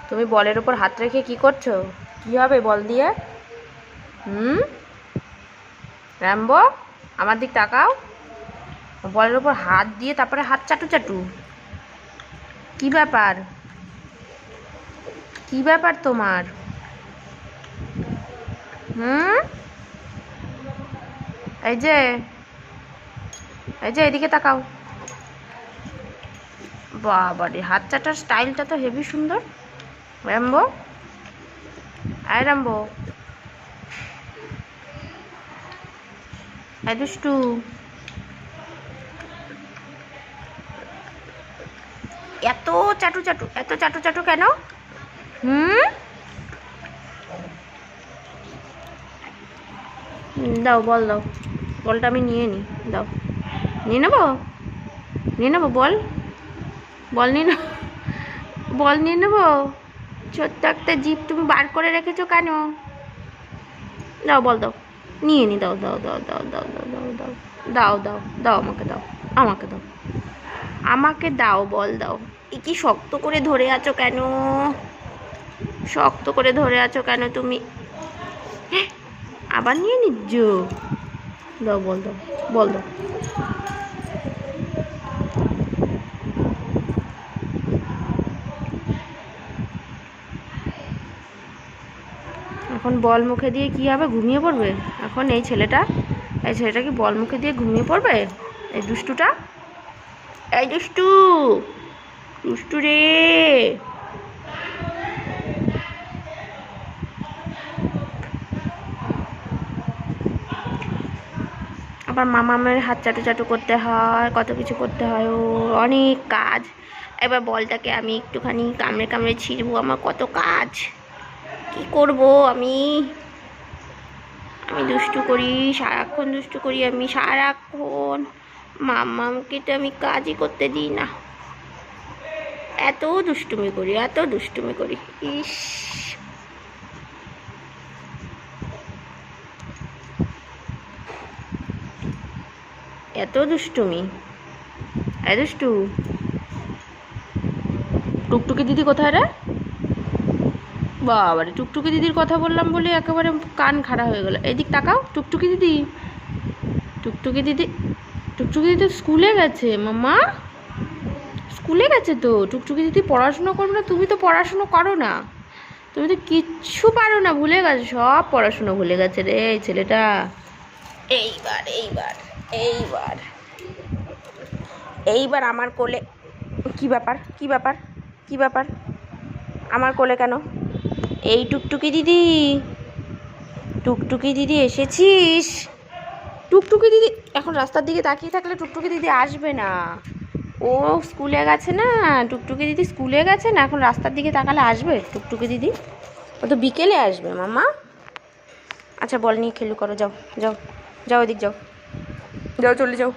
তুমি বলের ওপর হাত রেখে কি করছো? কি হবে বল দিয়ে? র্যাম্বো, আমার দিক তাকাও। বলের ওপর হাত দিয়ে তারপরে হাত চাটু চাটু। কি ব্যাপার? কি ব্যাপার তোমার? এই যে, এই যে এদিকে তাকাও। বাবারে, হাত চাটার স্টাইলটা তো হেভি সুন্দর। র্যাম্বো, আয় র্যাম্বো, আয় দুষ্টু। এত চাটু চাটু, এত চাটু চাটু কেন? দাও বল, দাও বলটা, আমি নিয়ে নিই। দাও, নিয়ে নেবো, নিয়ে নেবো বল, বল নিয়ে নেবো, বল নিয়ে নেবো। ছোট্ট একটা জিপ তুমি বার করে রেখেছো কেন? দাও বল, দাও, নিয়ে নি। দাও দাও দাও দাও দাও দাও দাও দাও দাও দাও দাও, আমাকে দাও, আমাকে দাও, আমাকে দাও, বল দাও। এ কি শক্ত করে ধরে আছো কেন? শক্ত করে ধরে আছো কেন তুমি? আবার নিয়ে নিচ্ছ? দাও বল, দাও বল, দাও। এখন বল মুখে দিয়ে কি হবে? ঘুমিয়ে পড়বে এখন এই ছেলেটা? এই ছেলেটা কি বল মুখে দিয়ে ঘুমিয়ে পড়বে? এই দুষ্টুটা, এই দুষ্টু, দুষ্টু রে। আবার মামামের হাত চাটু চাটু করতে হয়, কত কিছু করতে হয়, ও অনেক কাজ। এবার বলটাকে আমি একটুখানি কামড়ে কামড়ে ছিঁড়বো, আমার কত কাজ। কি করব আমি? আমি দুষ্টু করি, সারাক্ষণ দুষ্টু করি আমি, সারাক্ষণ। মামামকে তো আমি কাজই করতে দিই না, এত দুষ্টুমি করি, এত দুষ্টুমি করি। ইস, এত দুষ্টুমি। এ দুষ্টু, টুকটুকি দিদি কোথায় রে? বাবারে, টুকটুকি দিদির কথা বললাম বলে একেবারে কান খাড়া হয়ে গেল। এদিক তাকাও, টুকটুকি দিদি, টুকটুকি দিদি, টুকটুকি দিদি স্কুলে গেছে মামা, স্কুলে গেছে তো। টুকটুকি দিদি পড়াশুনো করবে না? তুমি তো পড়াশুনো করো না, তুমি তো কিচ্ছু পারো না, ভুলে গেছো, সব পড়াশুনো ভুলে গেছে রে এই ছেলেটা। এইবার এইবার এইবার এইবার আমার কোলে। কি ব্যাপার? কি ব্যাপার? কি ব্যাপার? আমার কোলে কেন? এই টুকটুকি দিদি, টুকটুকি দিদি এসেছিস? টুকটুকি দিদি এখন রাস্তার দিকে তাকিয়ে থাকলে টুকটুকি দিদি আসবে না। ও স্কুলে গেছে না, টুকটুকি দিদি স্কুলে গেছে না, এখন রাস্তার দিকে তাকালে আসবে টুকটুকি দিদি? ও তো বিকেলে আসবে মামা। আচ্ছা বল নিয়ে খেলু করো, যাও যাও যাও, ওদিক যাও, যাও চলে যাও।